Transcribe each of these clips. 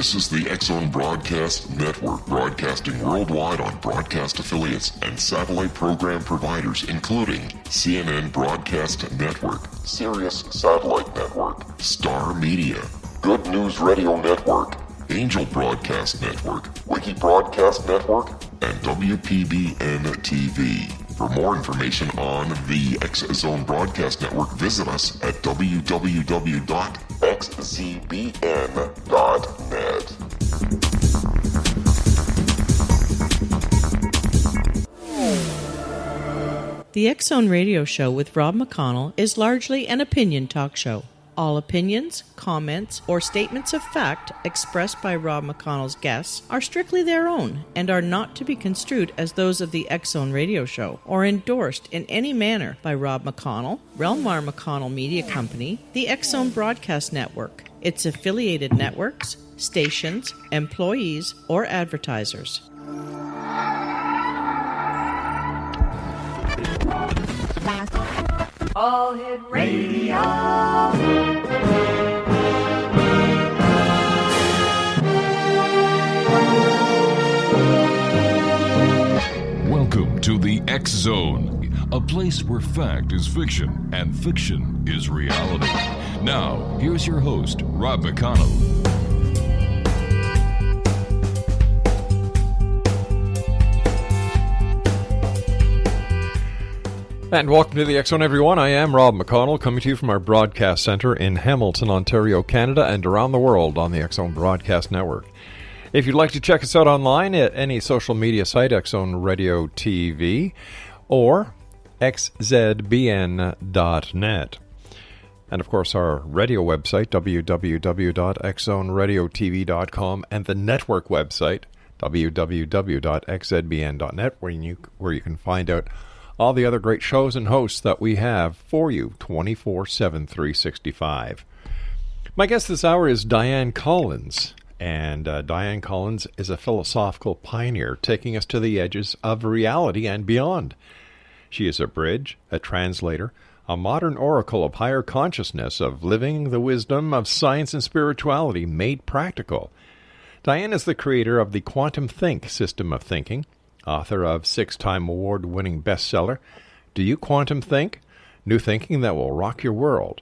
This is the X-Zone Broadcast Network, broadcasting worldwide on broadcast affiliates and satellite program providers, including CNN Broadcast Network, Sirius Satellite Network, Star Media, Good News Radio Network, Angel Broadcast Network, Wiki Broadcast Network, and WPBN TV. For more information on the X-Zone Broadcast Network, visit us at www.xzbn.net. The X-Zone Radio Show with Rob McConnell is largely an opinion talk show. All opinions, comments, or statements of fact expressed by Rob McConnell's guests are strictly their own and are not to be construed as those of the X-Zone Radio Show or endorsed in any manner by Rob McConnell, Relmar McConnell Media Company, the X-Zone Broadcast Network, its affiliated networks, stations, employees, or advertisers. All Hit Radio. Welcome to the X-Zone, a place where fact is fiction and fiction is reality. Now, here's your host, Rob McConnell. And welcome to the X-Zone, everyone. I am Rob McConnell, coming to you from our broadcast center in Hamilton, Ontario, Canada, and around the world on the X-Zone Broadcast Network. If you'd like to check us out online at any social media site, X-Zone Radio TV or xzbn.net. And, of course, our radio website, www.xzoneradiotv.com, and the network website, www.xzbn.net, where you can find out all the other great shows and hosts that we have for you 24/7, 365. My guest this hour is Dianne Collins, and Dianne Collins is a philosophical pioneer taking us to the edges of reality and beyond. She is a bridge, a translator, a modern oracle of higher consciousness, of living the wisdom of science and spirituality made practical. Dianne is the creator of the QuantumThink system of thinking, author of 6-time award-winning bestseller, Do You Quantum Think? New Thinking That Will Rock Your World,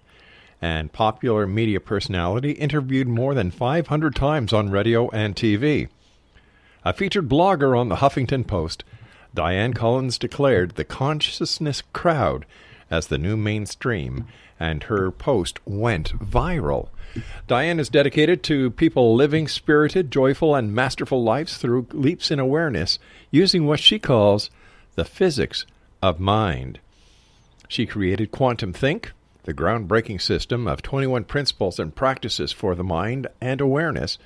and popular media personality interviewed more than 500 times on radio and TV. A featured blogger on the Huffington Post, Dianne Collins declared the consciousness crowd as the new mainstream, and her post went viral. Dianne is dedicated to people living spirited, joyful, and masterful lives through leaps in awareness, using what she calls the physics of mind. She created QuantumThink, the groundbreaking system of 21 principles and practices for the mind and awareness,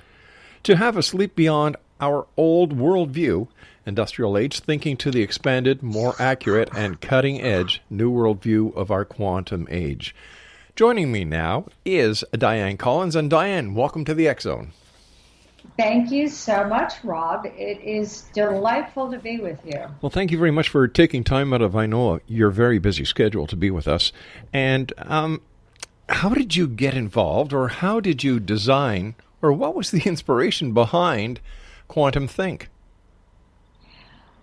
to have us leap beyond our old worldview, industrial age thinking, to the expanded, more accurate, and cutting-edge new worldview of our quantum age. Joining me now is Dianne Collins. And Dianne, welcome to the X-Zone. Thank you so much, Rob. It is delightful to be with you. Well, thank you very much for taking time out of, I know, your very busy schedule to be with us. And how did you get involved, or how did you design, or what was the inspiration behind QuantumThink?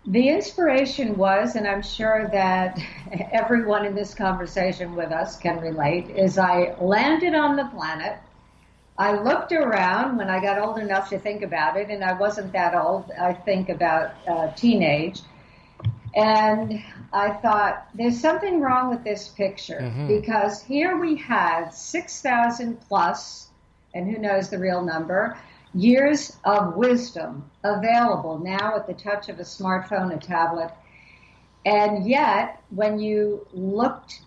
The inspiration was, and I'm sure that everyone in this conversation with us can relate, is I landed on the planet. I looked around when I got old enough to think about it, and I wasn't that old. I think about teenage. And I thought, there's something wrong with this picture, because here we had 6,000 plus, and who knows the real number, years of wisdom available now at the touch of a smartphone, a tablet. And yet, when you looked,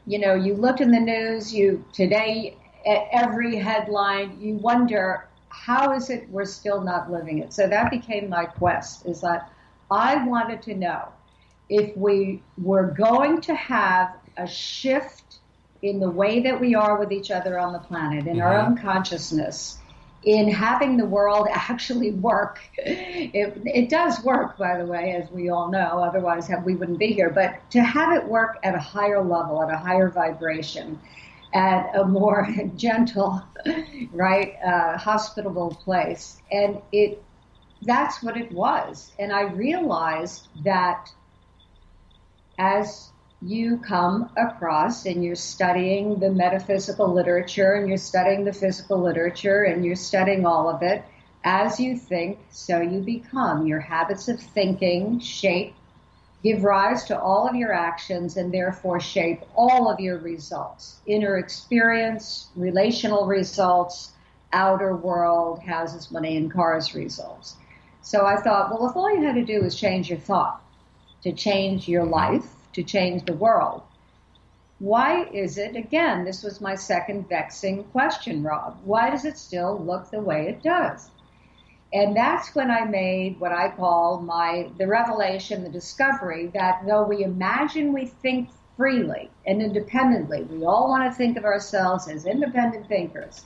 you looked in the news, today, at every headline, you wonder, how is it we're still not living it? So that became my quest, is that I wanted to know if we were going to have a shift in the way that we are with each other on the planet, in our own consciousness, in having the world actually work. It does work, by the way, as we all know, otherwise we wouldn't be here, but to have it work at a higher level, at a higher vibration, at a more gentle, right, hospitable place. And that's what it was. And I realized that as you come across and you're studying the metaphysical literature and you're studying the physical literature and you're studying all of it, as you think, so you become. Your habits of thinking shape, give rise to all of your actions, and therefore shape all of your results. Inner experience, relational results, outer world, houses, money, and cars results. So I thought, well, if all you had to do was change your thought, to change your life, to change the world, why is it, again, this was my second vexing question, Rob, why does it still look the way it does? And that's when I made what I call the revelation, the discovery that though we imagine we think freely and independently, we all want to think of ourselves as independent thinkers.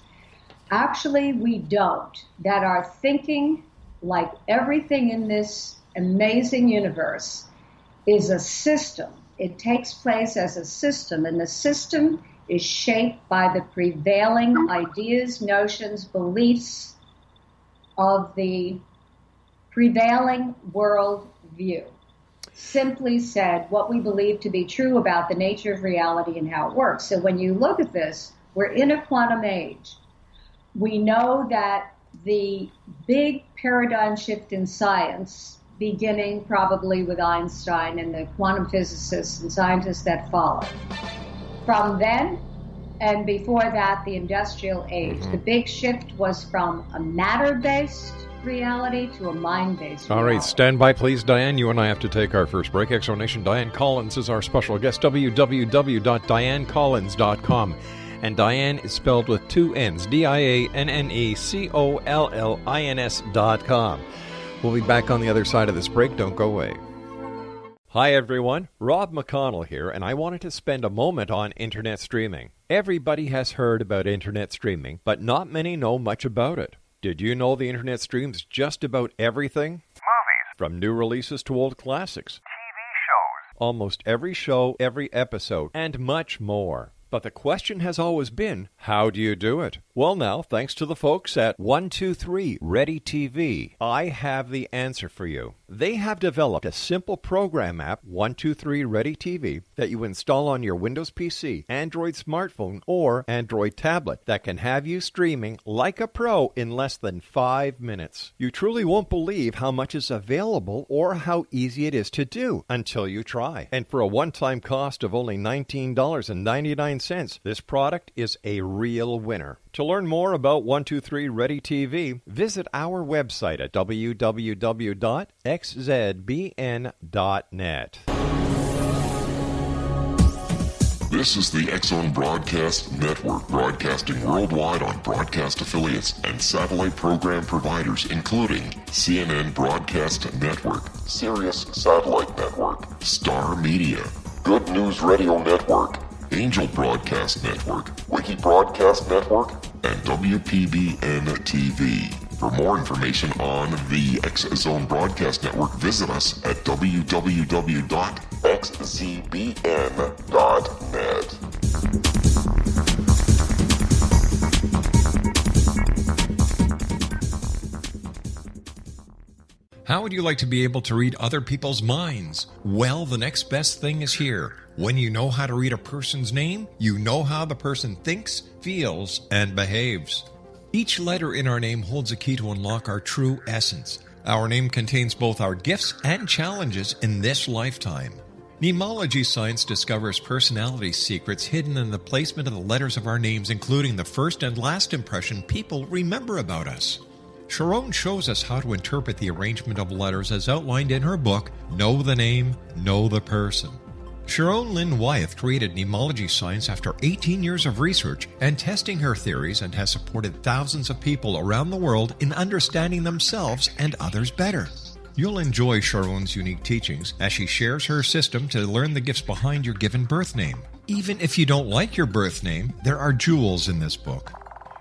Actually, we don't. That our thinking, like everything in this amazing universe, is a system. It takes place as a system, and the system is shaped by the prevailing ideas, notions, beliefs of the prevailing world view. Simply said, what we believe to be true about the nature of reality and how it works. So when you look at this, we're in a quantum age. We know that the big paradigm shift in science, beginning probably with Einstein and the quantum physicists and scientists that followed. From then, and before that, the industrial age. The big shift was from a matter-based reality to a mind-based reality. All right, stand by, please, Diane. You and I have to take our first break. Exonation, Dianne Collins is our special guest. www.diannecollins.com. And Dianne is spelled with two N's, DianneCollins.com. We'll be back on the other side of this break. Don't go away. Hi, everyone. Rob McConnell here, and I wanted to spend a moment on internet streaming. Everybody has heard about internet streaming, but not many know much about it. Did you know the internet streams just about everything? Movies. From new releases to old classics. TV shows. Almost every show, every episode, and much more. But the question has always been, how do you do it? Well, now, thanks to the folks at 123 Ready TV, I have the answer for you. They have developed a simple program app, 123 Ready TV, that you install on your Windows PC, Android smartphone, or Android tablet that can have you streaming like a pro in less than 5 minutes. You truly won't believe how much is available or how easy it is to do until you try. And for a one-time cost of only $19.99, this product is a real winner. To learn more about 123 Ready TV, visit our website at www.xzbn.net. This is the X-Zone Broadcast Network, broadcasting worldwide on broadcast affiliates and satellite program providers, including CNN Broadcast Network, Sirius Satellite Network, Star Media, Good News Radio Network, Angel Broadcast Network, Wiki Broadcast Network, and WPBN TV. For more information on the X-Zone Broadcast Network, visit us at www.xzbn.net. How would you like to be able to read other people's minds? Well, the next best thing is here. When you know how to read a person's name, you know how the person thinks, feels, and behaves. Each letter in our name holds a key to unlock our true essence. Our name contains both our gifts and challenges in this lifetime. Mnemology science discovers personality secrets hidden in the placement of the letters of our names, including the first and last impression people remember about us. Sharon shows us how to interpret the arrangement of letters as outlined in her book, Know the Name, Know the Person. Sharon Lynn Wyeth created mnemology science after 18 years of research and testing her theories, and has supported thousands of people around the world in understanding themselves and others better. You'll enjoy Sharon's unique teachings as she shares her system to learn the gifts behind your given birth name. Even if you don't like your birth name, there are jewels in this book.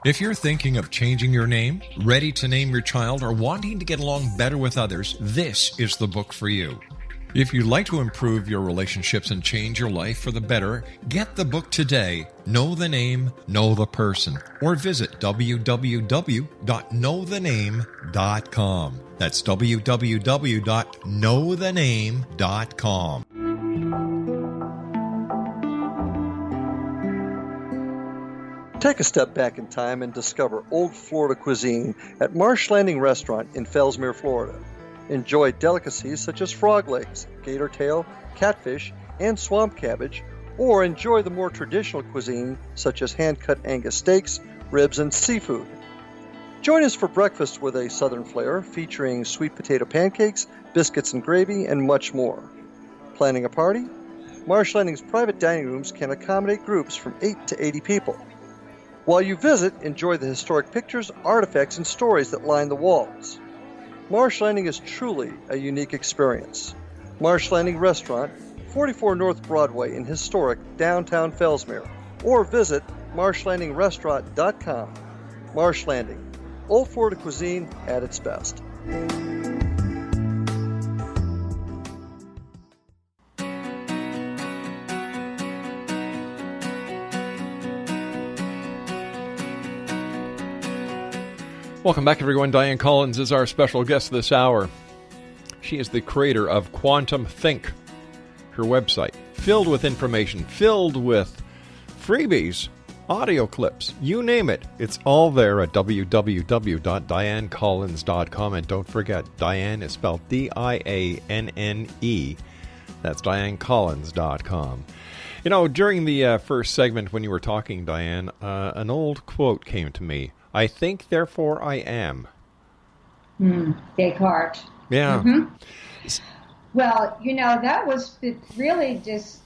If you're thinking of changing your name, ready to name your child, or wanting to get along better with others, this is the book for you. If you'd like to improve your relationships and change your life for the better, get the book today, Know the Name, Know the Person, or visit www.knowthename.com. That's www.knowthename.com. Take a step back in time and discover old Florida cuisine at Marsh Landing Restaurant in Fellsmere, Florida. Enjoy delicacies such as frog legs, gator tail, catfish, and swamp cabbage, or enjoy the more traditional cuisine such as hand-cut Angus steaks, ribs, and seafood. Join us for breakfast with a southern flair featuring sweet potato pancakes, biscuits and gravy, and much more. Planning a party? Marsh Landing's private dining rooms can accommodate groups from 8 to 80 people. While you visit, enjoy the historic pictures, artifacts, and stories that line the walls. Marsh Landing is truly a unique experience. Marsh Landing Restaurant, 44 North Broadway in historic downtown Fellsmere, or visit marshlandingrestaurant.com. Marsh Landing, old Florida cuisine at its best. Welcome back, everyone. Dianne Collins is our special guest this hour. She is the creator of QuantumThink, her website, filled with information, filled with freebies, audio clips, you name it. It's all there at www.diannecollins.com. And don't forget, Dianne is spelled D-I-A-N-N-E. That's DianneCollins.com. You know, during the first segment when you were talking, Dianne, an old quote came to me. I think, therefore I am. Descartes. Yeah. Mm-hmm. Well, you know, that was really just,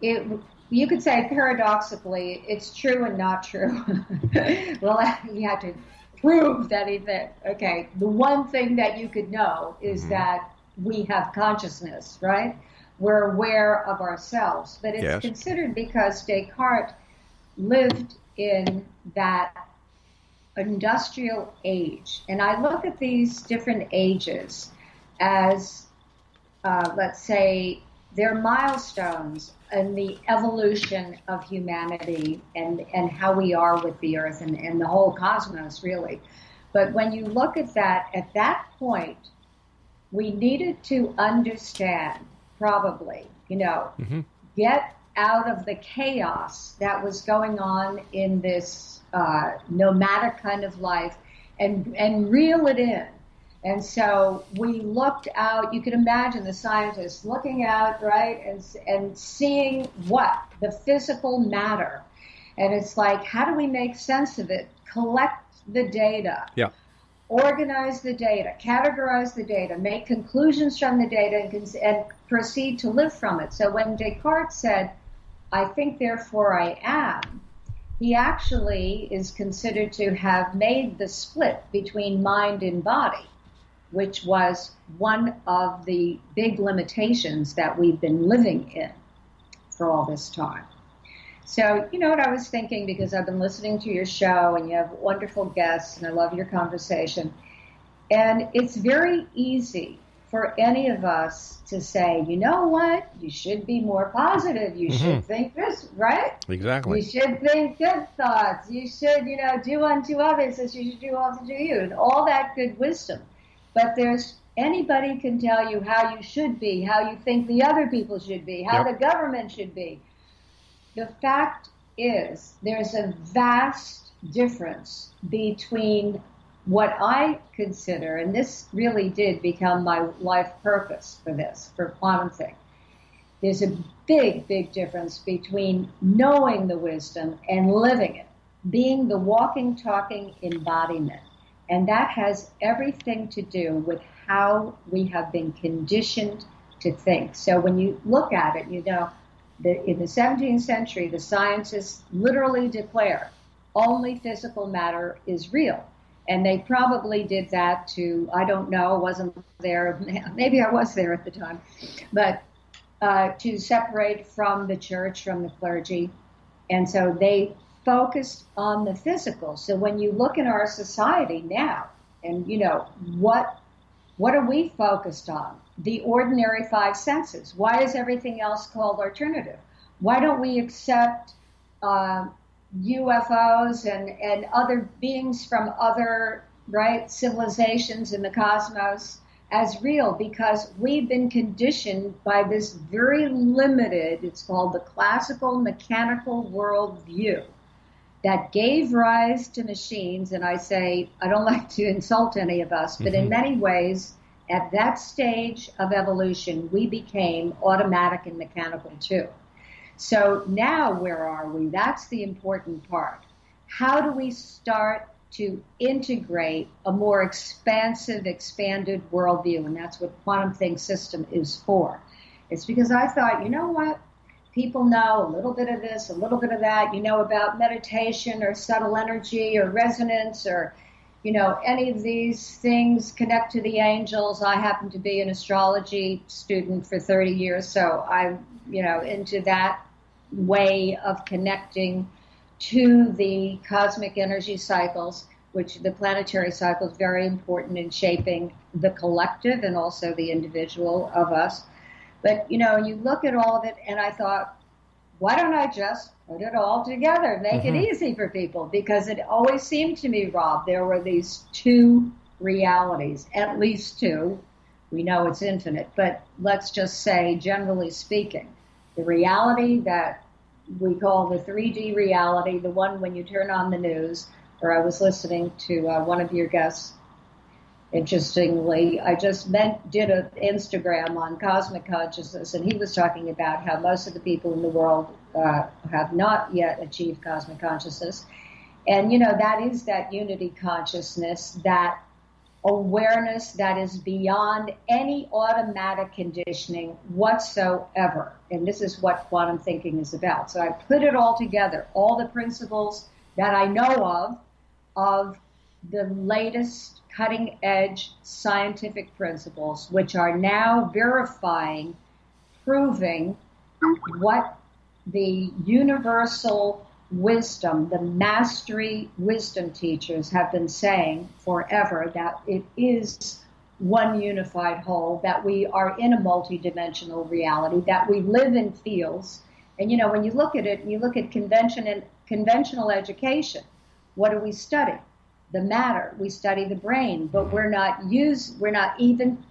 you could say paradoxically, it's true and not true. Well, you have to prove that okay, the one thing that you could know is that we have consciousness, right? We're aware of ourselves. But it's considered because Descartes lived in that industrial age. And I look at these different ages as, let's say, they're milestones in the evolution of humanity and how we are with the earth and the whole cosmos, really. But when you look at that point, we needed to understand, probably, get out of the chaos that was going on in this nomadic kind of life and reel it in. And so we looked out, you can imagine the scientists looking out, right, and seeing the physical matter. And it's like, how do we make sense of it? Collect the data. Yeah. Organize the data, categorize the data, make conclusions from the data, and proceed to live from it. So when Descartes said, I think, therefore I am, he actually is considered to have made the split between mind and body, which was one of the big limitations that we've been living in for all this time. So, you know what I was thinking, because I've been listening to your show and you have wonderful guests and I love your conversation. And it's very easy for any of us to say, you know what, you should be more positive. You should think this, right? Exactly. You should think good thoughts. You should, do unto others as you should do unto you, and all that good wisdom. But anybody can tell you how you should be, how you think the other people should be, how the government should be. The fact is, there's a vast difference between what I consider, and this really did become my life purpose for QuantumThink. There's a big, big difference between knowing the wisdom and living it, being the walking, talking embodiment. And that has everything to do with how we have been conditioned to think. So when you look at it, in the 17th century, the scientists literally declared only physical matter is real. And they probably did that to, I don't know, wasn't there, maybe I was there at the time, but to separate from the church, from the clergy. And so they focused on the physical. So when you look in our society now, and what are we focused on? the ordinary five senses? Why is everything else called alternative? Why don't we accept UFOs and other beings from other civilizations in the cosmos as real? Because we've been conditioned by this very limited, it's called the classical mechanical worldview, that gave rise to machines. And I say, I don't like to insult any of us, but in many ways, at that stage of evolution, we became automatic and mechanical too. So now where are we? That's the important part. How do we start to integrate a more expansive, expanded worldview? And that's what QuantumThink system is for. It's because I thought, you know what? People know a little bit of this, a little bit of that. You know about meditation or subtle energy or resonance or, any of these things connect to the angels. I happen to be an astrology student for 30 years, so I'm, into that way of connecting to the cosmic energy cycles, which the planetary cycle is very important in shaping the collective and also the individual of us. But, you look at all of it, and I thought, why don't I just put it all together, make it easy for people? Because it always seemed to me, Rob, there were these two realities, at least two. We know it's infinite, but let's just say, generally speaking, the reality that we call the 3D reality, the one when you turn on the news, or I was listening to one of your guests. Interestingly, I just did an Instagram on cosmic consciousness, and he was talking about how most of the people in the world have not yet achieved cosmic consciousness. And, that is that unity consciousness, that awareness that is beyond any automatic conditioning whatsoever. And this is what quantum thinking is about. So I put it all together, all the principles that I know of the latest cutting-edge scientific principles, which are now verifying, proving what the universal wisdom, the mastery wisdom teachers have been saying forever, that it is one unified whole, that we are in a multidimensional reality, that we live in fields. And, when you look at it, you look at conventional education, what do we study? The matter. We study the brain, but we're not even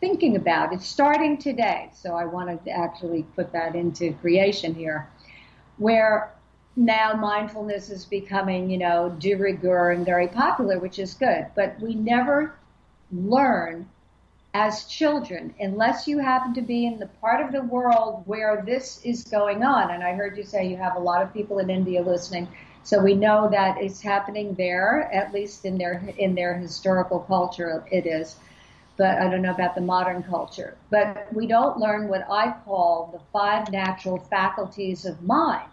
thinking about it. Starting today, so I want to actually put that into creation here, where now mindfulness is becoming, de rigueur and very popular, which is good, but we never learn as children unless you happen to be in the part of the world where this is going on. And I heard you say you have a lot of people in India listening. So we know that it's happening there, at least in their historical culture it is. But I don't know about the modern culture. But we don't learn what I call the 5 natural faculties of mind.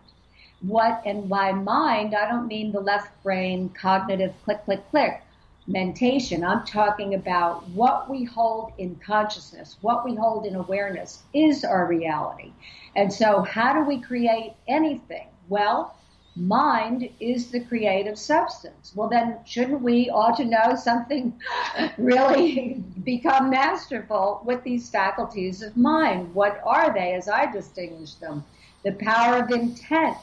And by mind, I don't mean the left brain cognitive click, click, click mentation. I'm talking about what we hold in consciousness, what we hold in awareness is our reality. And so how do we create anything? Well, mind is the creative substance. Well, then shouldn't we ought to know something really become masterful with these faculties of mind? What are they as I distinguish them? The power of intent,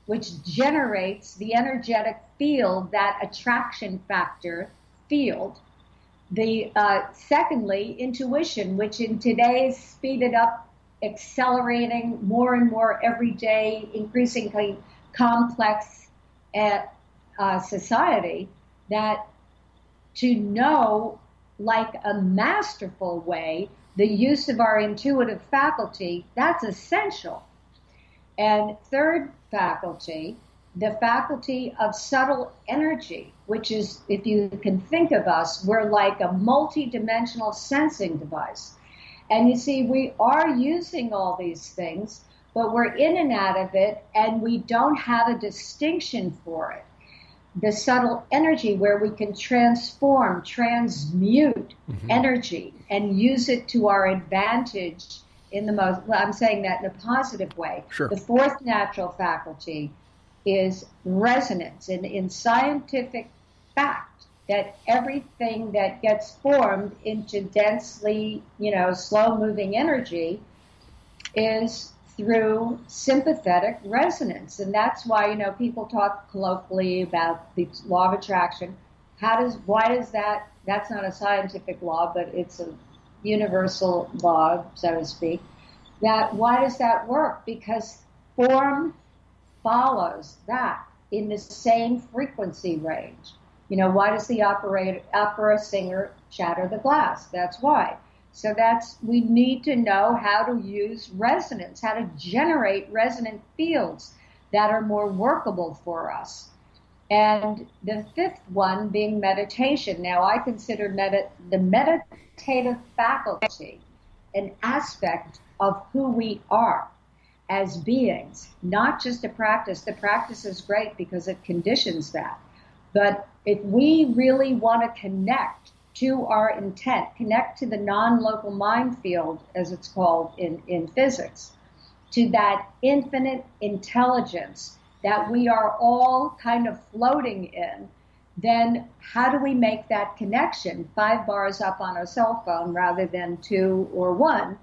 which generates the energetic field, that attraction factor field. Secondly, intuition, which in today's speeded up, accelerating more and more every day, increasingly complex society, that to know like a masterful way the use of our intuitive faculty, that's essential. And third faculty, the faculty of subtle energy, which is, if you can think of us, we're like a multi-dimensional sensing device. And you see, we are using all these things, but we're in and out of it, and we don't have a distinction for it. The subtle energy where we can transform, transmute energy and use it to our advantage in the most, well, I'm saying that in a positive way. Sure. The fourth natural faculty is resonance. And in scientific fact, that everything that gets formed into densely, slow-moving energy is through sympathetic resonance. And that's why, people talk colloquially about the law of attraction. Why does that's not a scientific law, but it's a universal law, so to speak. Why does that work? Because form follows that in the same frequency range. Why does the opera singer shatter the glass? That's why. So we need to know how to use resonance, how to generate resonant fields that are more workable for us. And the fifth one being meditation. Now, I consider the meditative faculty an aspect of who we are as beings, not just a practice. The practice is great because it conditions that. But if we really want to connect to our intent, connect to the non-local mind field, as it's called in physics, to that infinite intelligence that we are all kind of floating in, then how do we make that connection? 5 bars up on a cell phone rather than 2 or 1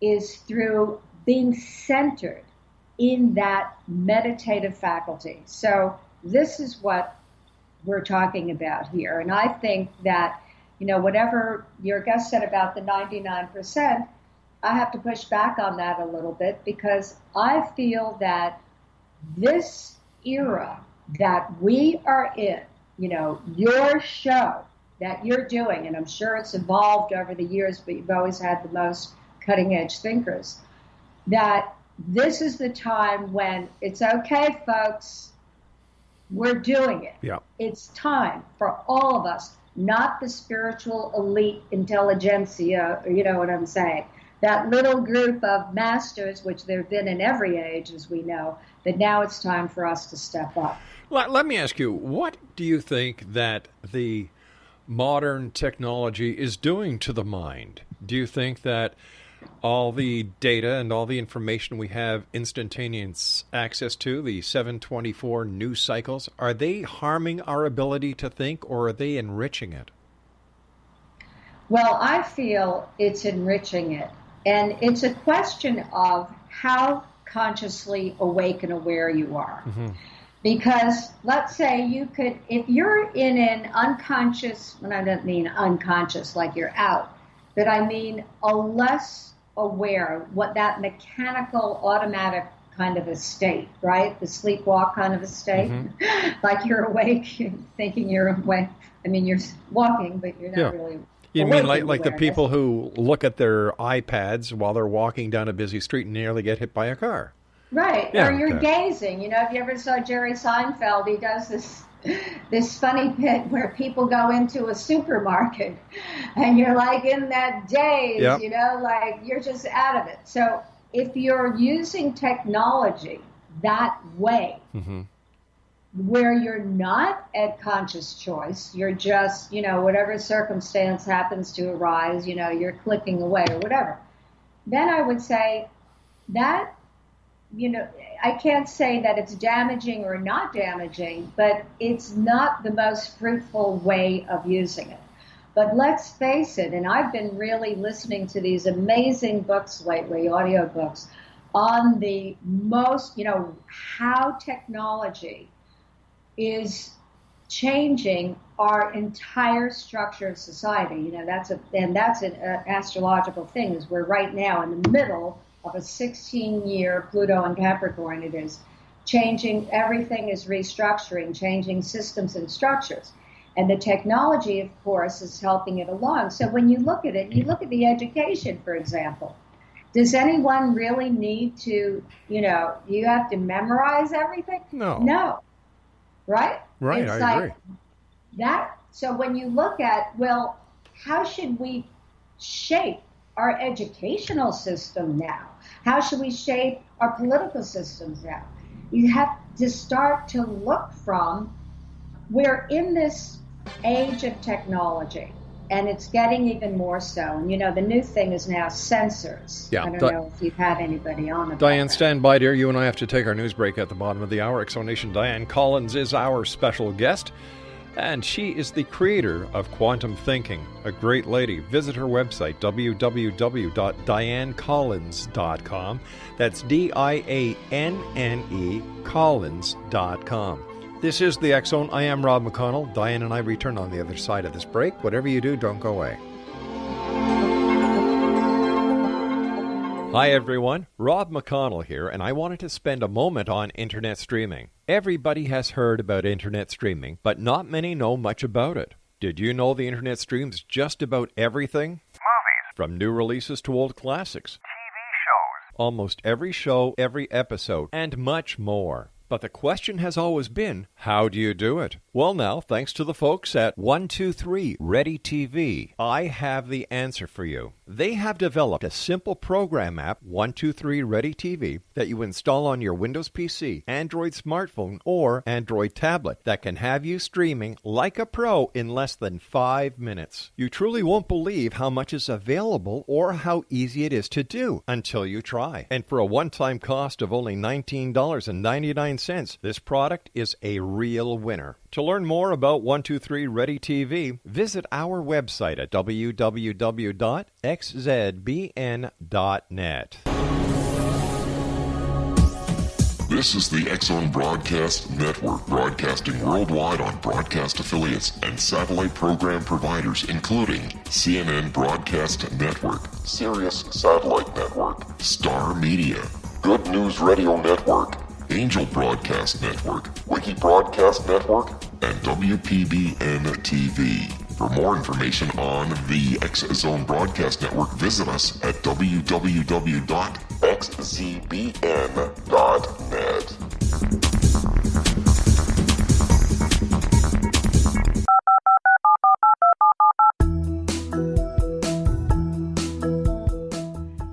is through being centered in that meditative faculty. So this is what we're talking about here. And I think that, whatever your guest said about the 99%, I have to push back on that a little bit because I feel that this era that we are in, your show that you're doing, and I'm sure it's evolved over the years, but you've always had the most cutting-edge thinkers, that this is the time when it's okay, folks, we're doing it. Yeah. It's time for all of us, not the spiritual elite intelligentsia, you know what I'm saying, that little group of masters, which there have been in every age, as we know, that now it's time for us to step up. Let me ask you, what do you think that the modern technology is doing to the mind? Do you think that all the data and all the information we have instantaneous access to, the 724 news cycles, are they harming our ability to think, or are they enriching it? Well, I feel it's enriching it. And it's a question of how consciously awake and aware you are. Mm-hmm. Because let's say you could, if you're in an unconscious, and I don't mean unconscious like you're out, but I mean a less aware, what that mechanical, automatic kind of a state, right? The sleepwalk kind of a state. Mm-hmm. Like you're awake, thinking you're awake. I mean, you're walking, but you're not really. You mean like the people who look at their iPads while they're walking down a busy street and nearly get hit by a car? Right. Yeah, or you're gazing. If you ever saw Jerry Seinfeld, he does this funny bit where people go into a supermarket and you're like in that daze, yep. Like you're just out of it. So if you're using technology that way, mm-hmm. where you're not at conscious choice, you're just, whatever circumstance happens to arise, you're clicking away or whatever, then I would say that, I can't say that it's damaging or not damaging, but it's not the most fruitful way of using it. But let's face it, and I've been really listening to these amazing books lately, audiobooks, on the most, how technology is changing our entire structure of society. That's an astrological thing, is we're right now in the middle of a 16-year Pluto and Capricorn. It is changing, everything is restructuring, changing systems and structures. And the technology, of course, is helping it along. So when you look at it, you look at the education, for example. Does anyone really need to, you have to memorize everything? No. Right? Right, I agree. That. So when you look at, well, how should we shape our educational system now? How should we shape our political systems now? You have to start to look from, we're in this age of technology, and it's getting even more so. And, the new thing is now sensors. Yeah, I don't know if you've had anybody on about Dianne, that. stand by, dear. You and I have to take our news break at the bottom of the hour. Exonation Dianne Collins is our special guest. And she is the creator of Quantum Thinking, a great lady. Visit her website, www.diannecollins.com. That's DIANNE Collins.com. This is the X Zone. I am Rob McConnell. Dianne and I return on the other side of this break. Whatever you do, don't go away. Hi everyone, Rob McConnell here, and I wanted to spend a moment on internet streaming. Everybody has heard about internet streaming, but not many know much about it. Did you know the internet streams just about everything? Movies. From new releases to old classics. TV shows. Almost every show, every episode, and much more. But the question has always been, how do you do it? Well now, thanks to the folks at 123 Ready TV, I have the answer for you. They have developed a simple program app, 123 Ready TV, that you install on your Windows PC, Android smartphone, or Android tablet that can have you streaming like a pro in less than 5 minutes. You truly won't believe how much is available or how easy it is to do until you try. And for a one-time cost of only $19.99, this product is a real winner. To learn more about 123 Ready TV, visit our website at www.xzbn.net. This is the X Zone Broadcast Network, broadcasting worldwide on broadcast affiliates and satellite program providers, including CNN Broadcast Network, Sirius Satellite Network, Star Media, Good News Radio Network, Angel Broadcast Network, Wiki Broadcast Network, and WPBN TV. For more information on the X Zone Broadcast Network, visit us at www.xzbn.net.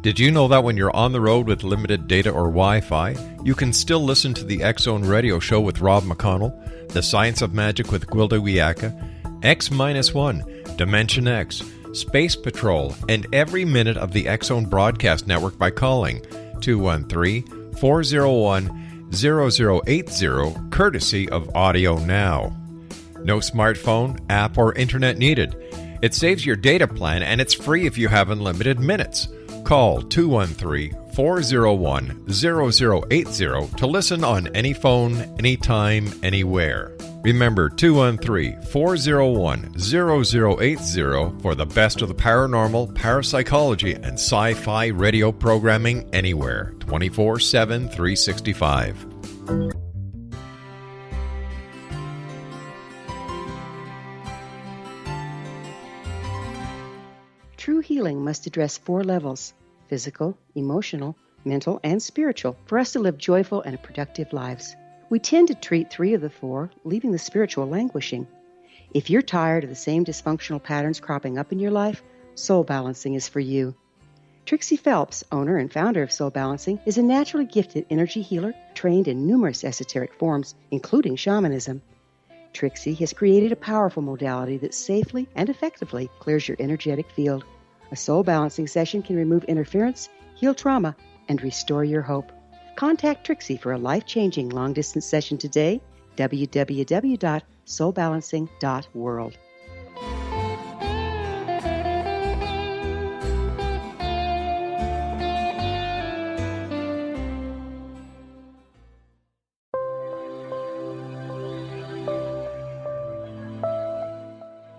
Did you know that when you're on the road with limited data or Wi-Fi, you can still listen to the X Zone Radio Show with Rob McConnell, The Science of Magic with Gwilda Wiyaka, X-1, Dimension X, Space Patrol, and every minute of the X Zone Broadcast Network by calling 213-401-0080, courtesy of Audio Now. No smartphone, app, or internet needed. It saves your data plan, and it's free if you have unlimited minutes. Call 213-401-0080 to listen on any phone, anytime, anywhere. Remember 213-401-0080 for the best of the paranormal, parapsychology, and sci-fi radio programming anywhere, 24/7, 365. True healing must address 4 levels: physical, emotional, mental, and spiritual, for us to live joyful and productive lives. We tend to treat 3 of the 4, leaving the spiritual languishing. If you're tired of the same dysfunctional patterns cropping up in your life, Soul Balancing is for you. Trixie Phelps, owner and founder of Soul Balancing, is a naturally gifted energy healer trained in numerous esoteric forms, including shamanism. Trixie has created a powerful modality that safely and effectively clears your energetic field. A soul balancing session can remove interference, heal trauma, and restore your hope. Contact Trixie for a life-changing long-distance session today, www.soulbalancing.world.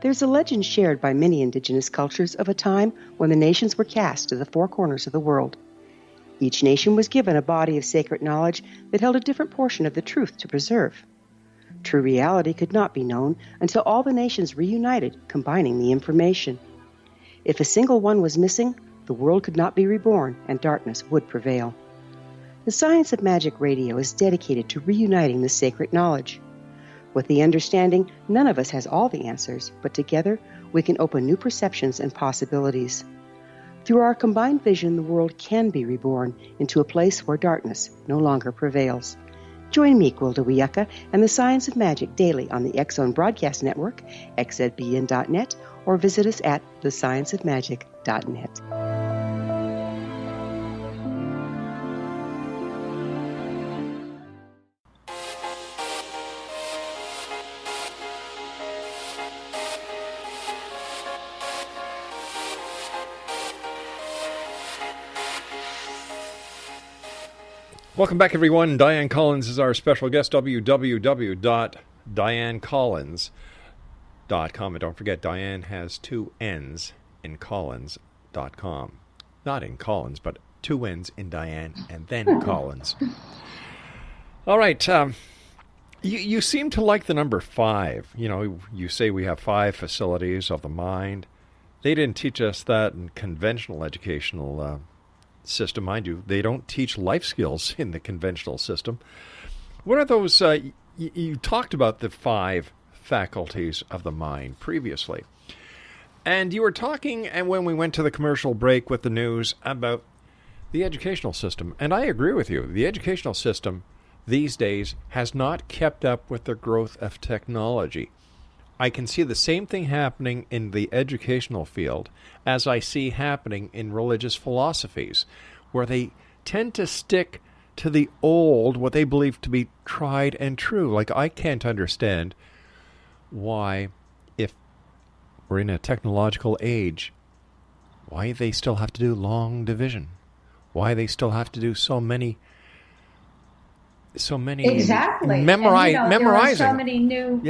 There's a legend shared by many indigenous cultures of a time when the nations were cast to the 4 corners of the world. Each nation was given a body of sacred knowledge that held a different portion of the truth to preserve. True reality could not be known until all the nations reunited, combining the information. If a single one was missing, the world could not be reborn and darkness would prevail. The Science of Magic Radio is dedicated to reuniting the sacred knowledge. With the understanding, none of us has all the answers, but together we can open new perceptions and possibilities. Through our combined vision, the world can be reborn into a place where darkness no longer prevails. Join me, Gwilda Wiyaka, and the Science of Magic daily on the X Zone Broadcast Network, xzbn.net, or visit us at thescienceofmagic.net. Welcome back, everyone. Dianne Collins is our special guest, www.diannecollins.com. And don't forget, Dianne has 2 N's in Collins.com. Not in Collins, but 2 N's in Dianne and then Collins. All right. You seem to like the number 5. You know, you say we have 5 facilities of the mind. They didn't teach us that in conventional educational system, mind you. They don't teach life skills in the conventional system. What are those? You talked about the 5 faculties of the mind previously. And you were talking, and when we went to the commercial break with the news, about the educational system. And I agree with you. The educational system these days has not kept up with the growth of technology. I can see the same thing happening in the educational field as I see happening in religious philosophies, where they tend to stick to the old, what they believe to be tried and true. Like, I can't understand why, if we're in a technological age, why they still have to do long division, why they still have to do so many exactly memorizing. There are so many new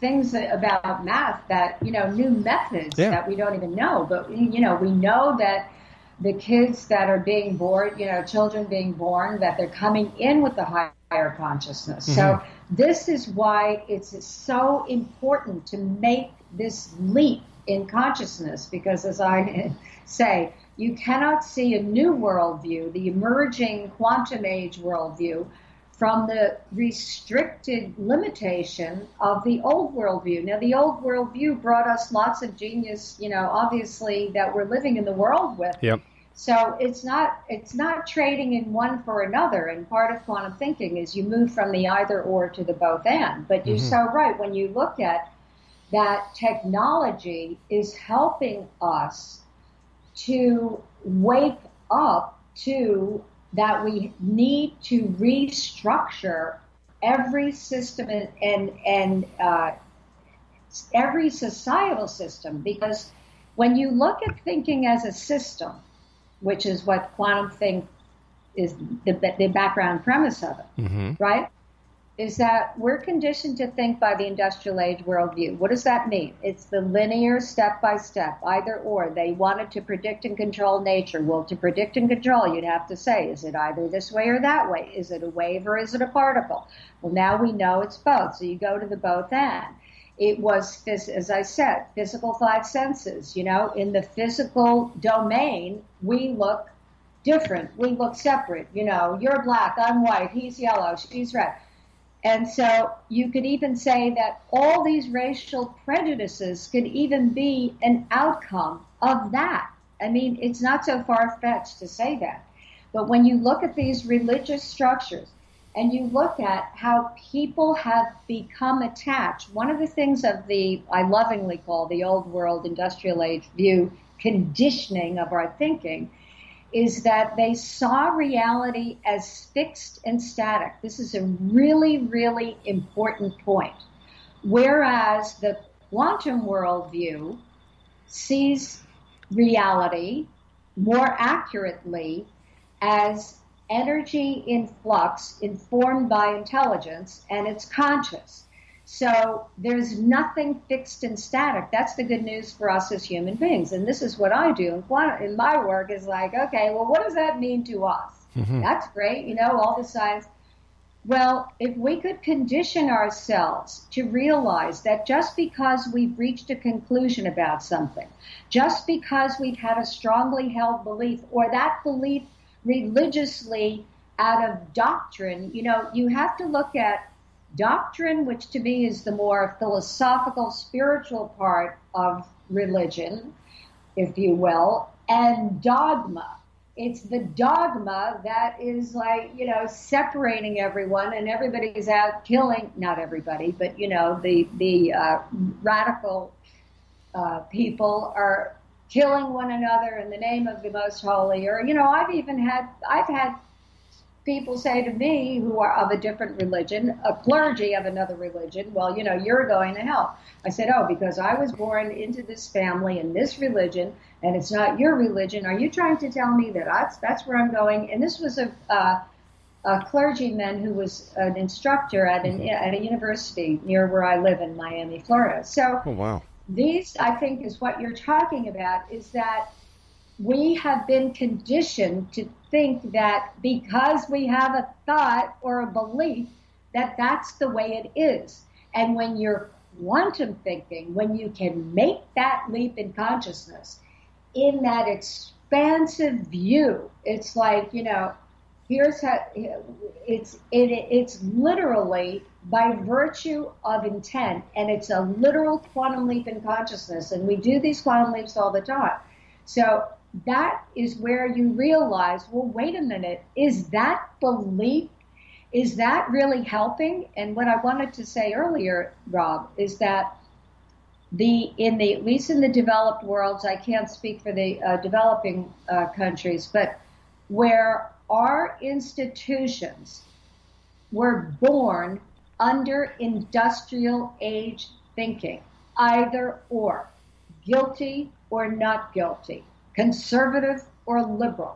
things about math that new methods that we don't even know. But we know that the kids that are being born, children being born, that they're coming in with the higher consciousness. Mm-hmm. So this is why it's so important to make this leap in consciousness, because as I say, you cannot see a new worldview, the emerging quantum age worldview, from the restricted limitation of the old worldview. Now, the old worldview brought us lots of genius, obviously, that we're living in the world with. Yep. So it's not trading in one for another. And part of quantum thinking is you move from the either or to the both and. But you're so right. When you look at that, technology is helping us to wake up to that we need to restructure every system and every societal system. Because when you look at thinking as a system, which is what QuantumThink is, the background premise of it, right, is that we're conditioned to think by the industrial age worldview. What does that mean? It's the linear, step-by-step, either or. They wanted to predict and control nature. Well, to predict and control, you'd have to say, is it either this way or that way? Is it a wave or is it a particle? Well, now we know it's both, so you go to the both and. It was, as I said, physical 5 senses. In the physical domain, we look different. We look separate. You're black, I'm white, he's yellow, she's red. And so you could even say that all these racial prejudices could even be an outcome of that. I mean, it's not so far-fetched to say that. But when you look at these religious structures and you look at how people have become attached, one of the things of I lovingly call the old world industrial age view conditioning of our thinking, is that they saw reality as fixed and static. This is a really, really important point. Whereas the quantum worldview sees reality more accurately as energy in flux informed by intelligence, and it's conscious. So there's nothing fixed and static. That's the good news for us as human beings. And this is what I do in my work, is like, okay, well, what does that mean to us? That's great, all the science. Well, if we could condition ourselves to realize that just because we've reached a conclusion about something, just because we've had a strongly held belief, or that belief religiously out of doctrine, you have to look at doctrine, which to me is the more philosophical, spiritual part of religion, if you will, and dogma. It's the dogma that is like, separating everyone, and everybody's out killing, not everybody, but, the radical people are killing one another in the name of the most holy. Or, I've had people say to me who are of a different religion, a clergy of another religion, well, you're going to hell. I said, oh, because I was born into this family in this religion, and it's not your religion. Are you trying to tell me that that's where I'm going? And this was a clergyman who was an instructor at a university near where I live in Miami, Florida. So oh, wow. These, I think, is what you're talking about, is that we have been conditioned to think that because we have a thought or a belief that that's the way it is. And when you're quantum thinking, when you can make that leap in consciousness in that expansive view, it's like, here's how it's literally by virtue of intent, and it's a literal quantum leap in consciousness, and we do these quantum leaps all the time. So that is where you realize, well, wait a minute, is that belief, is that really helping? And what I wanted to say earlier, Rob, is that at least in the developed worlds, I can't speak for the developing countries, but where our institutions were born under industrial age thinking, either or, guilty or not guilty, conservative or liberal,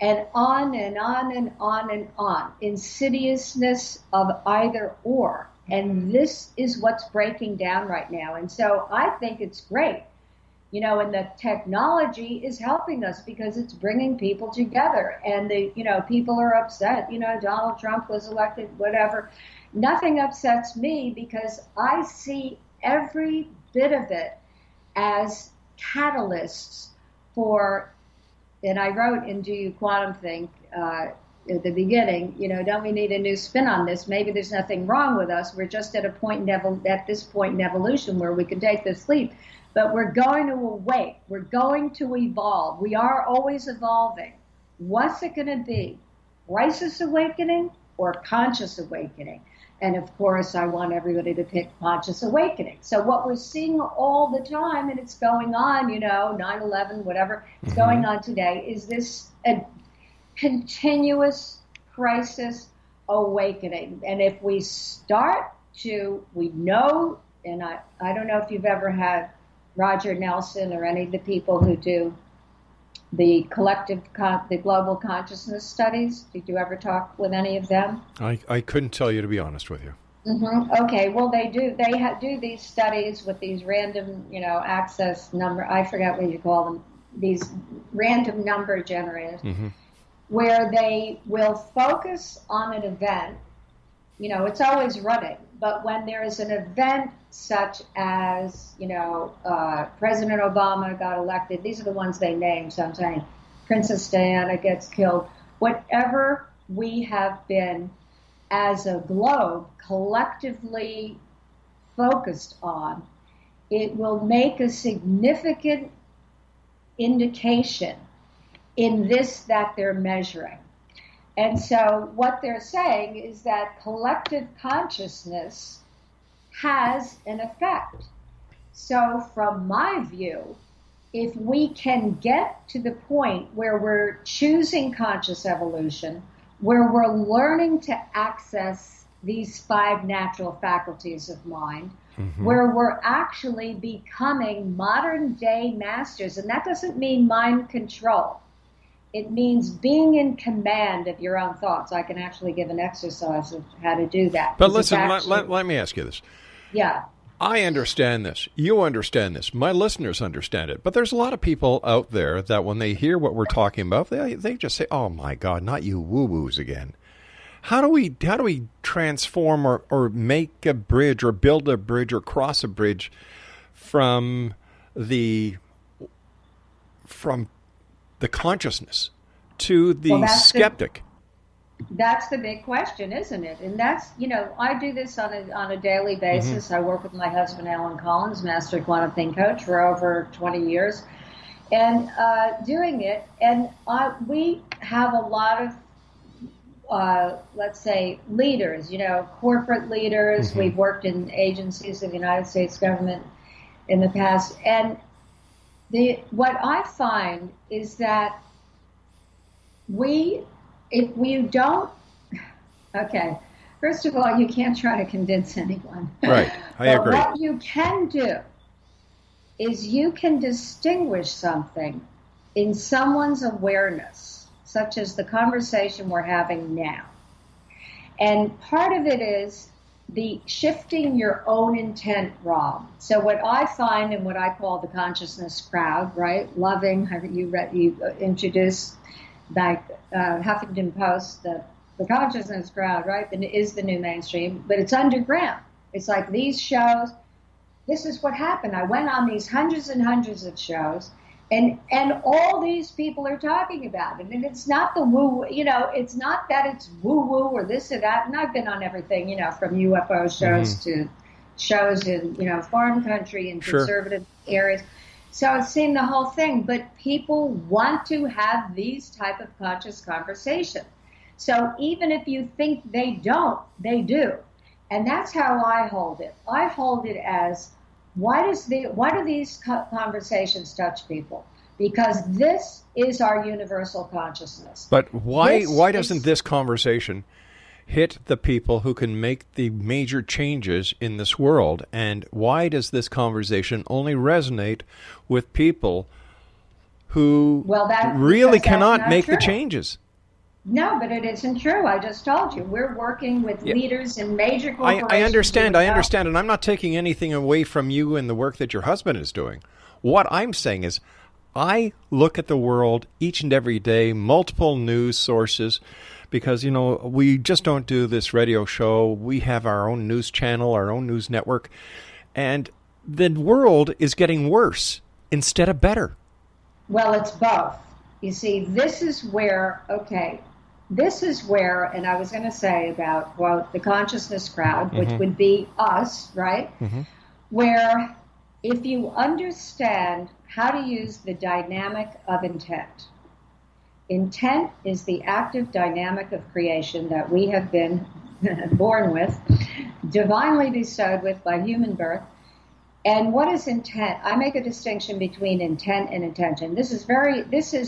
and on and on and on and on, insidiousness of either or. And this is what's breaking down right now. And so I think it's great, and the technology is helping us because it's bringing people together. And people are upset, Donald Trump was elected, whatever. Nothing upsets me because I see every bit of it as catalysts for, and I wrote in Do You Quantum Think at the beginning, don't we need a new spin on this? Maybe there's nothing wrong with us. We're just at this point in evolution where we can take this leap. But we're going to awake. We're going to evolve. We are always evolving. What's it going to be? Crisis awakening or conscious awakening? And of course, I want everybody to pick conscious awakening. So what we're seeing all the time, and it's going on, 9/11, whatever, it's going on today, is this a continuous crisis awakening. And if we start to, we know, and I don't know if you've ever had Roger Nelson or any of the people who do the the global consciousness studies. Did you ever talk with any of them? I couldn't tell you, to be honest with you. Okay, well, they do. They do these studies with these random, access number. I forgot what you call them. These random number generators, where they will focus on an event. It's always running, but when there is an event such as, President Obama got elected, these are the ones they name, so I'm saying Princess Diana gets killed, whatever we have been as a globe collectively focused on, it will make a significant indication in this that they're measuring. And so what they're saying is that collective consciousness has an effect. So from my view, if we can get to the point where we're choosing conscious evolution, where we're learning to access these 5 natural faculties of mind, where we're actually becoming modern day masters, and that doesn't mean mind control. It means being in command of your own thoughts. I can actually give an exercise of how to do that. But listen, let me ask you this. Yeah. I understand this. You understand this. My listeners understand it. But there's a lot of people out there that when they hear what we're talking about, they just say, oh, my God, not you woo-woos again. How do we transform or make a bridge or build a bridge or cross a bridge from the consciousness to the skeptic? That's the big question, isn't it? And that's, I do this on a daily basis. I work with my husband, Dianne Collins, Master QuantumThink coach, for over 20 years, and doing it. And we have a lot of, let's say, leaders, corporate leaders. We've worked in agencies of the United States government in the past. And what I find is that if we don't, first of all, you can't try to convince anyone. Right, I agree. What you can do is you can distinguish something in someone's awareness, such as the conversation we're having now. And part of it is the shifting your own intent, Rob. So what I find and what I call the consciousness crowd, right? Loving, you introduced like Huffington Post, the consciousness crowd, right? Is the new mainstream, but it's underground. It's like these shows. This is what happened. I went on these hundreds and hundreds of shows, and all these people are talking about it. And it's not the woo, it's not that it's woo-woo or this or that. And I've been on everything, from UFO shows to shows in, foreign country and conservative areas. So I've seen the whole thing. But people want to have these type of conscious conversations. So even if you think they don't, they do. And that's how I hold it. I hold it as, why do these conversations touch people? Because this is our universal consciousness. But why doesn't this conversation hit the people who can make the major changes in this world? And why does this conversation only resonate with people who really cannot make the changes? No, but it isn't true. I just told you. We're working with leaders in major corporations. I understand, and I'm not taking anything away from you and the work that your husband is doing. What I'm saying is, I look at the world each and every day, multiple news sources, because, we just don't do this radio show. We have our own news channel, our own news network, and the world is getting worse instead of better. Well, it's both. You see, this is where, and I was going to say about, quote, the consciousness crowd, which would be us, right? Where if you understand how to use the dynamic of intent is the active dynamic of creation that we have been born with, divinely bestowed with by human birth. And what is intent? I make a distinction between intent and intention. This is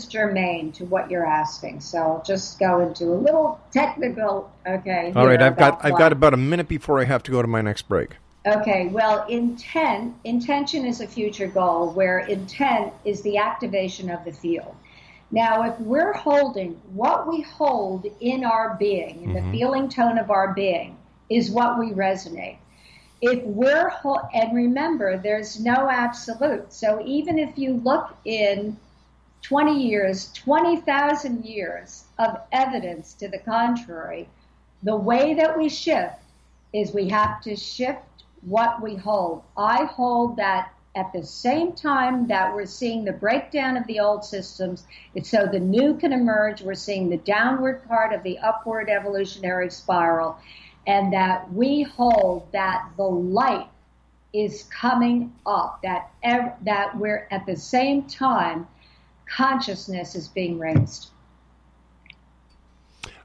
germane to what you're asking. So I'll just go into a little technical. Okay. All right. I've got about a minute before I have to go to my next break. Okay. Well, intention is a future goal, where intent is the activation of the field. Now, if we're holding what we hold in our being, in the feeling tone of our being, is what we resonate. And remember, there's no absolute. So even if you look in 20 years, 20,000 years of evidence to the contrary, the way that we shift is we have to shift what we hold. I hold that at the same time that we're seeing the breakdown of the old systems, it's so the new can emerge. We're seeing the downward part of the upward evolutionary spiral. And that we hold that the light is coming up, that we're at the same time, consciousness is being raised.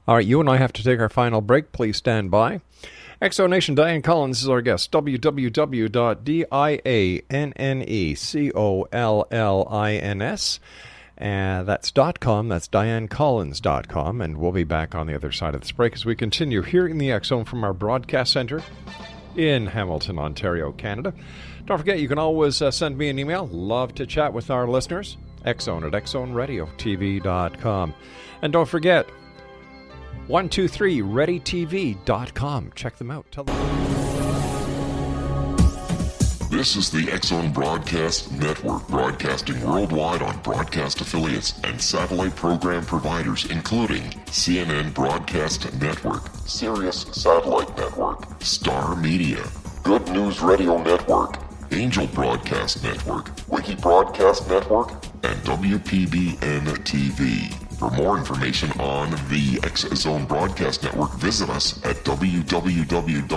All right, you and I have to take our final break. Please stand by. Exonation, Dianne Collins is our guest. www.diannecollins. And that's .com, that's DianneCollins.com, and we'll be back on the other side of this break as we continue here in the X Zone from our broadcast center in Hamilton, Ontario, Canada. Don't forget, you can always send me an email. Love to chat with our listeners. xzone@xzoneradiotv.com. And don't forget, 123readytv.com. Check them out. Tell them. This is the X Zone Broadcast Network, broadcasting worldwide on broadcast affiliates and satellite program providers, including CNN Broadcast Network, Sirius Satellite Network, Star Media, Good News Radio Network, Angel Broadcast Network, Wiki Broadcast Network, and WPBN TV. For more information on the X Zone Broadcast Network, visit us at www.xzbn.net.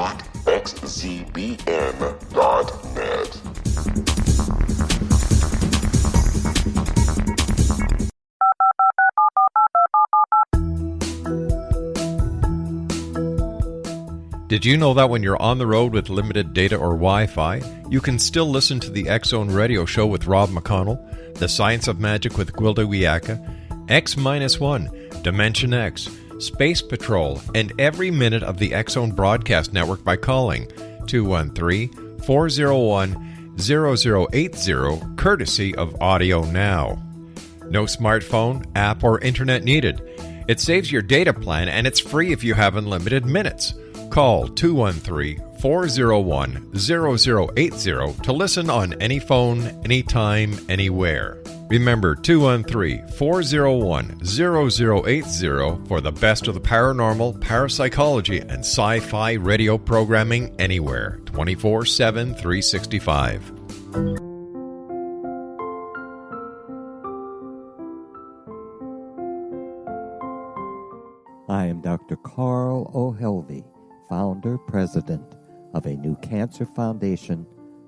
Did you know that when you're on the road with limited data or Wi-Fi, you can still listen to the X Zone Radio Show with Rob McConnell, The Science of Magic with Gwilda Wiyaka, X-1, Dimension X, Space Patrol, and every minute of the X Zone Broadcast Network by calling 213-401-0080, courtesy of Audio Now. No smartphone, app, or internet needed. It saves your data plan, and it's free if you have unlimited minutes. Call 213-401-0080 to listen on any phone, anytime, anywhere. Remember, 213-401-0080 for the best of the paranormal, parapsychology, and sci-fi radio programming anywhere, 24/7, 365. I am Dr. Carl O'Helvey, founder, president of a new cancer foundation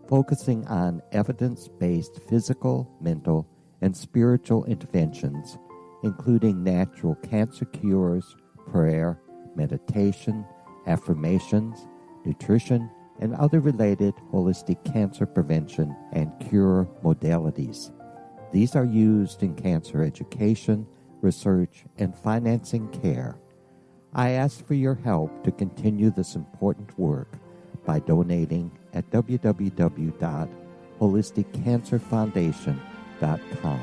focusing on evidence-based physical, mental, and spiritual interventions, including natural cancer cures, prayer, meditation, affirmations, nutrition, and other related holistic cancer prevention and cure modalities. These are used in cancer education, research, and financing care. I ask for your help to continue this important work by donating at www.holisticcancerfoundation.com.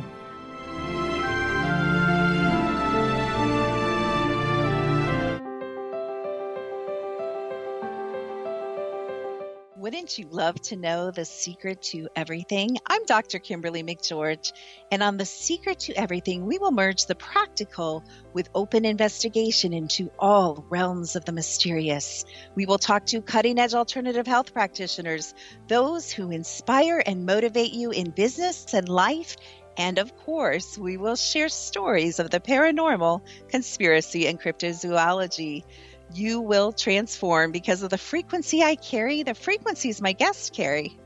Wouldn't you love to know the secret to everything? I'm Dr. Kimberly McGeorge, and on The Secret to Everything, we will merge the practical with open investigation into all realms of the mysterious. We will talk to cutting-edge alternative health practitioners, those who inspire and motivate you in business and life, and of course, we will share stories of the paranormal, conspiracy, and cryptozoology. You will transform because of the frequency I carry, the frequencies my guests carry.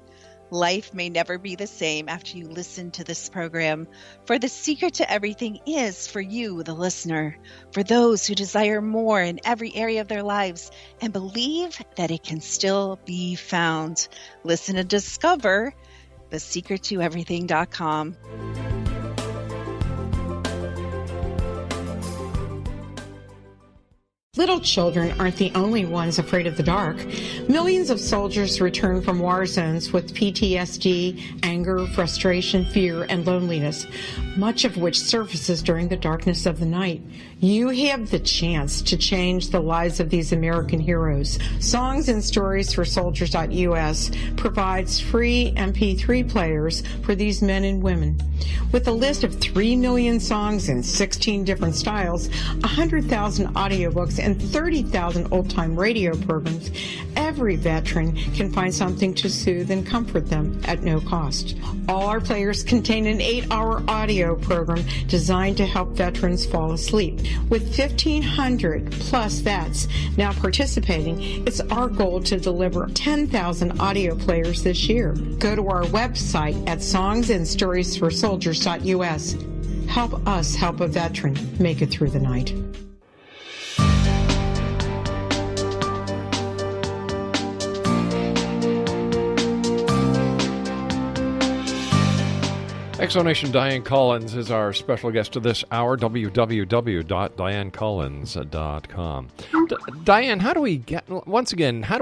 Life may never be the same after you listen to this program, for the secret to everything is for you, the listener, for those who desire more in every area of their lives and believe that it can still be found. Listen and discover thesecrettoeverything.com. Little children aren't the only ones afraid of the dark. Millions of soldiers return from war zones with PTSD, anger, frustration, fear, and loneliness, much of which surfaces during the darkness of the night. You have the chance to change the lives of these American heroes. Songs and Stories for Soldiers.us provides free MP3 players for these men and women. With a list of 3 million songs in 16 different styles, 100,000 audiobooks, and 30,000 old-time radio programs, every veteran can find something to soothe and comfort them at no cost. All our players contain an 8-hour audio program designed to help veterans fall asleep. With 1,500 plus vets now participating, it's our goal to deliver 10,000 audio players this year. Go to our website at songsandstoriesforsoldiers.us. Help us help a veteran make it through the night. Exonation Dianne Collins is our special guest of this hour, www.diannecollins.com. Dianne, how do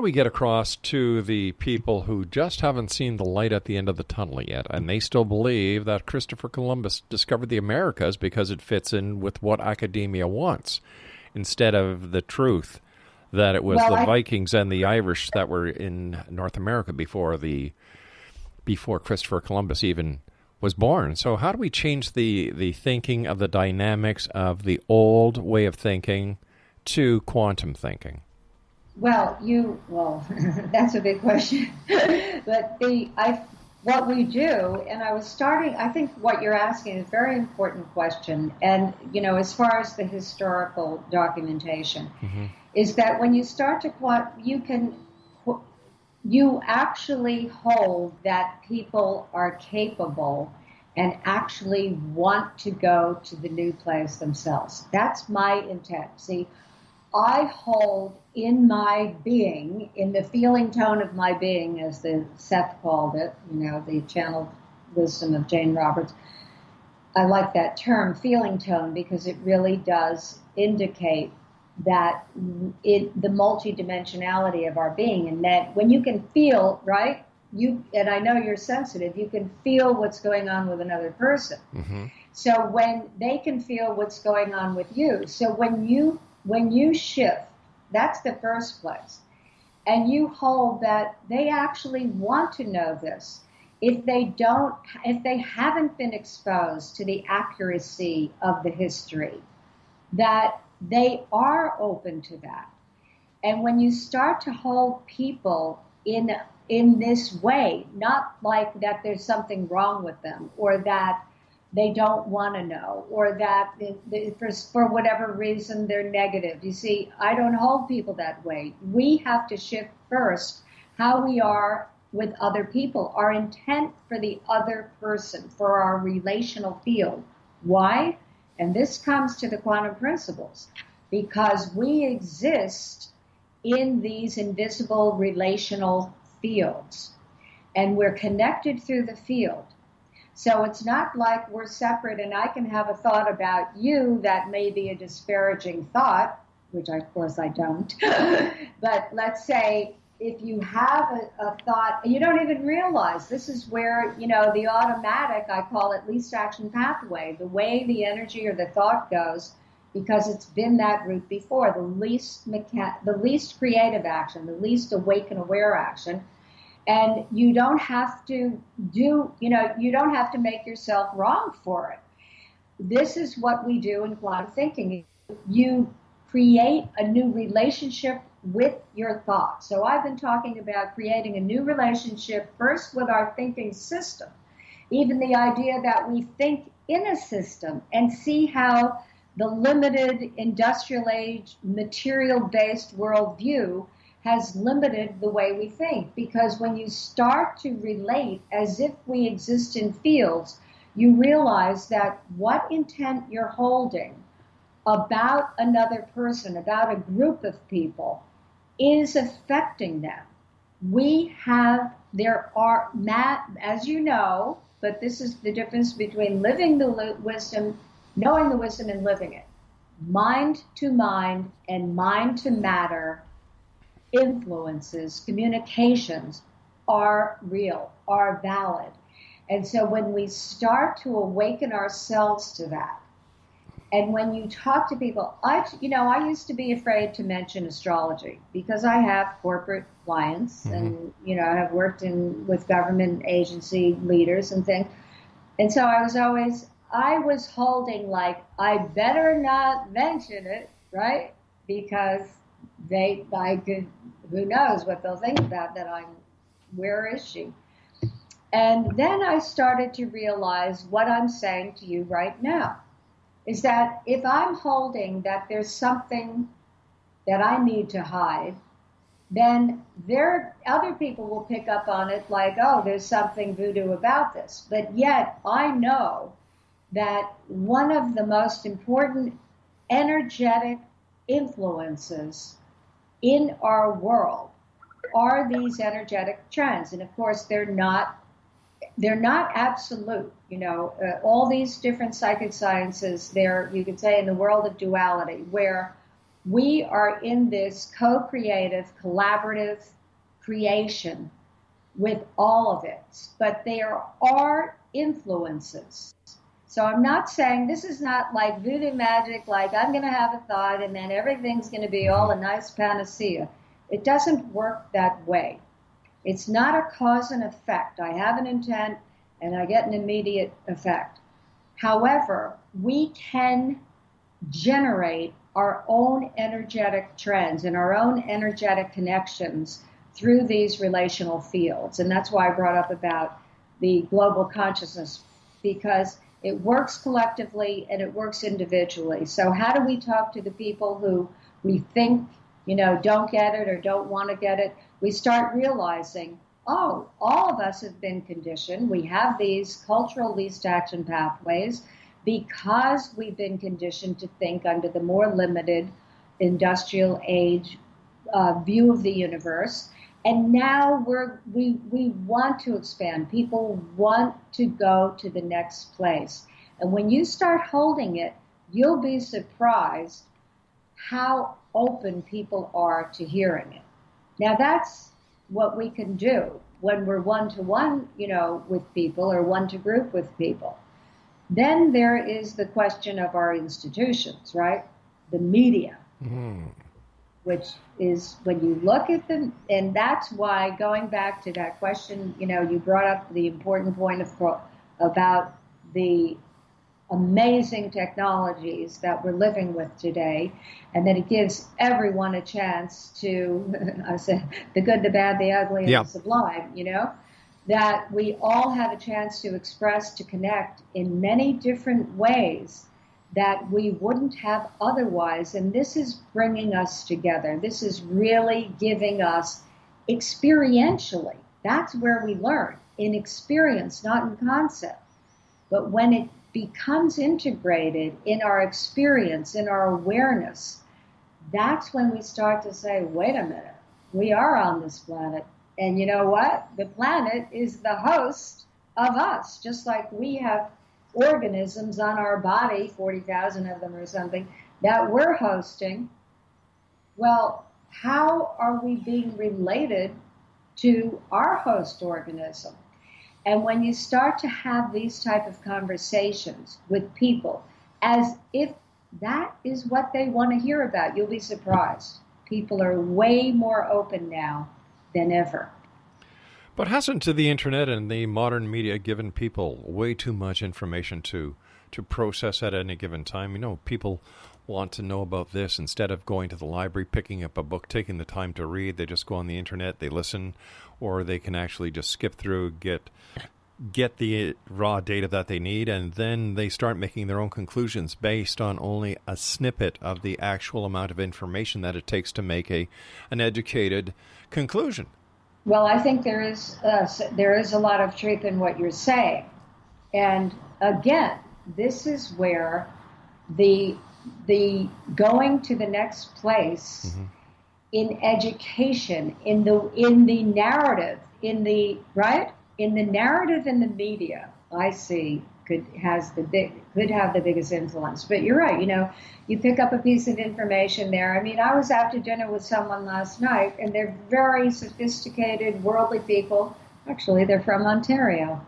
we get across to the people who just haven't seen the light at the end of the tunnel yet, and they still believe that Christopher Columbus discovered the Americas because it fits in with what academia wants, instead of the truth that it was Vikings and the Irish that were in North America before Christopher Columbus even was born. So how do we change the thinking of the dynamics of the old way of thinking to quantum thinking? Well, that's a big question. But what we do, and I think what you're asking is a very important question. And, as far as the historical documentation, is that when you start to you actually hold that people are capable and actually want to go to the new place themselves. That's my intent. See, I hold in my being, in the feeling tone of my being, as Seth called it, the channeled wisdom of Jane Roberts. I like that term, feeling tone, because it really does indicate that the multidimensionality of our being, and that when you can feel, right, and I know you're sensitive, you can feel what's going on with another person. Mm-hmm. So when they can feel what's going on with you. So when you shift, that's the first place. And you hold that they actually want to know this. If they haven't been exposed to the accuracy of the history, that they are open to that. And when you start to hold people in this way, not like that there's something wrong with them, or that they don't want to know, or that for whatever reason they're negative. You see, I don't hold people that way. We have to shift first how we are with other people, our intent for the other person, for our relational field. Why? And this comes to the quantum principles, because we exist in these invisible relational fields, and we're connected through the field. So it's not like we're separate and I can have a thought about you that may be a disparaging thought, which of course I don't. But let's say if you have a thought, you don't even realize, this is where, the automatic, I call it least action pathway, the way the energy or the thought goes, because it's been that route before, the least creative action, the least awake and aware action. And you don't have to you don't have to make yourself wrong for it. This is what we do in quantum thinking. You create a new relationship with your thoughts. So I've been talking about creating a new relationship first with our thinking system. Even the idea that we think in a system and see how the limited industrial age material-based worldview has limited the way we think. Because when you start to relate as if we exist in fields, you realize that what intent you're holding about another person, about a group of people, is affecting them. There are, as you know, but this is the difference between living the wisdom, knowing the wisdom, and living it. Mind to mind and mind to matter influences, communications are real, are valid. And so when we start to awaken ourselves to that, and when you talk to people, I used to be afraid to mention astrology because I have corporate clients and, I have worked with government agency leaders and things. And so I was holding like, I better not mention it, right? Because who knows what they'll think about that where is she? And then I started to realize what I'm saying to you right now is that if I'm holding that there's something that I need to hide, then other people will pick up on it like, oh, there's something voodoo about this. But yet I know that one of the most important energetic influences in our world are these energetic trends. And of course, they're not absolute. All these different psychic sciences, you could say, in the world of duality, where we are in this co-creative, collaborative creation with all of it. But there are influences. So I'm not saying this is not like voodoo magic, like I'm going to have a thought and then everything's going to be all a nice panacea. It doesn't work that way. It's not a cause and effect. I have an intent and I get an immediate effect. However, we can generate our own energetic trends and our own energetic connections through these relational fields. And that's why I brought up about the global consciousness, because it works collectively and it works individually. So how do we talk to the people who we think, don't get it or don't want to get it? We start realizing, oh, all of us have been conditioned. We have these cultural least action pathways because we've been conditioned to think under the more limited industrial age view of the universe. And now we want to expand. People want to go to the next place. And when you start holding it, you'll be surprised how open people are to hearing it. Now that's what we can do. when we're one-to-one, with people or one-to-group with people. Then there is the question of our institutions, right? The media, which is when you look at them, and that's why, going back to that question, you brought up the important point about the amazing technologies that we're living with today, and that it gives everyone a chance to, I said, the good, the bad, the ugly, and the sublime, that we all have a chance to express, to connect in many different ways that we wouldn't have otherwise. And this is bringing us together. This is really giving us experientially. That's where we learn, in experience, not in concept. But when it becomes integrated in our experience, in our awareness, that's when we start to say, wait a minute, we are on this planet. And you know what? The planet is the host of us, just like we have organisms on our body, 40,000 of them or something, that we're hosting. Well, how are we being related to our host organism? And when you start to have these type of conversations with people, as if that is what they want to hear about, you'll be surprised. People are way more open now than ever. But hasn't the internet and the modern media given people way too much information to process at any given time? People want to know about this instead of going to the library, picking up a book, taking the time to read. They just go on the internet, they listen, or they can actually just skip through, get the raw data that they need, and then they start making their own conclusions based on only a snippet of the actual amount of information that it takes to make an educated conclusion. Well, I think there is a lot of truth in what you're saying. And again, this is where the going to the next place in education, in the narrative, in the narrative in the media, I see could have the biggest influence. But you're right, you pick up a piece of information there. I mean, I was out to dinner with someone last night, and they're very sophisticated, worldly people. Actually, they're from Ontario.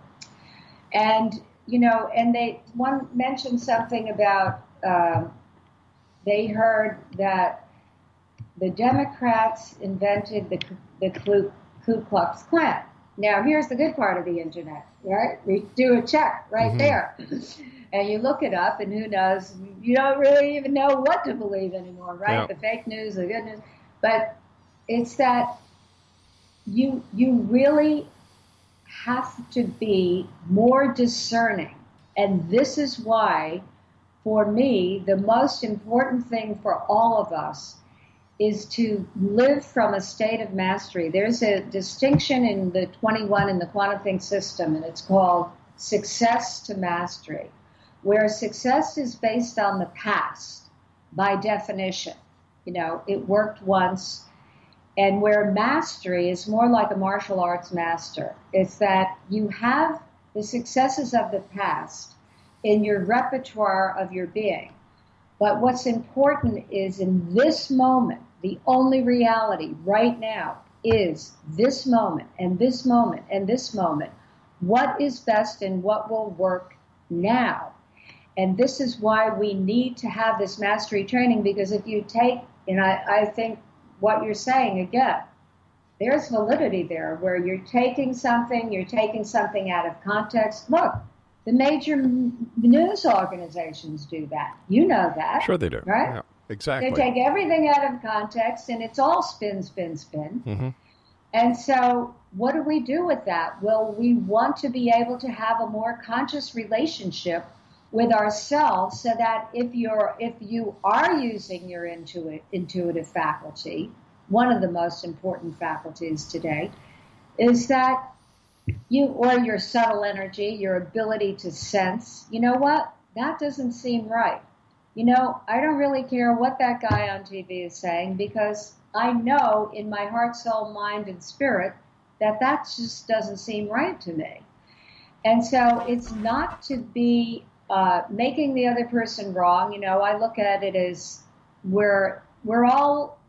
And, and one mentioned something about, they heard that the Democrats invented the Ku Klux Klan. Now, here's the good part of the internet, right? We do a check right there. And you look it up, and who knows? You don't really even know what to believe anymore, right? Yep. The fake news, the good news. But it's that you really have to be more discerning. And this is why, for me, the most important thing for all of us is to live from a state of mastery. There's a distinction in the 21 in the QuantumThink system, and it's called success to mastery, where success is based on the past by definition. It worked once, and where mastery is more like a martial arts master. It's that you have the successes of the past in your repertoire of your being. But what's important is in this moment, the only reality right now is this moment and this moment and this moment. What is best and what will work now? And this is why we need to have this mastery training, because if you take, and I think what you're saying, again, there's validity there where you're taking something out of context. Look, the major news organizations do that. You know that. Sure they do. Right? Yeah, exactly. They take everything out of context, and it's all spin, spin, spin. Mm-hmm. And so what do we do with that? Well, we want to be able to have a more conscious relationship with ourselves, so that if you are using your intuitive faculty, one of the most important faculties today, is that your subtle energy, your ability to sense, you know what? That doesn't seem right. I don't really care what that guy on TV is saying, because I know in my heart, soul, mind, and spirit that just doesn't seem right to me. And so it's not to be making the other person wrong. I look at it as we're all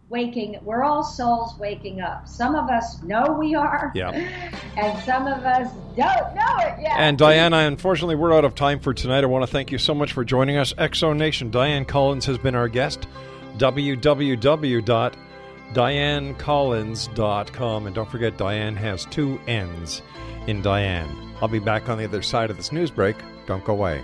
we're all souls waking up. Some of us know we are, and some of us don't know it yet. And Diane, unfortunately, we're out of time for tonight. I want to thank you so much for joining us. Exo Nation, Dianne Collins has been our guest. www.diannecollins.com. And don't forget, Diane has 2 N's in Diane. I'll be back on the other side of this news break. Don't go away.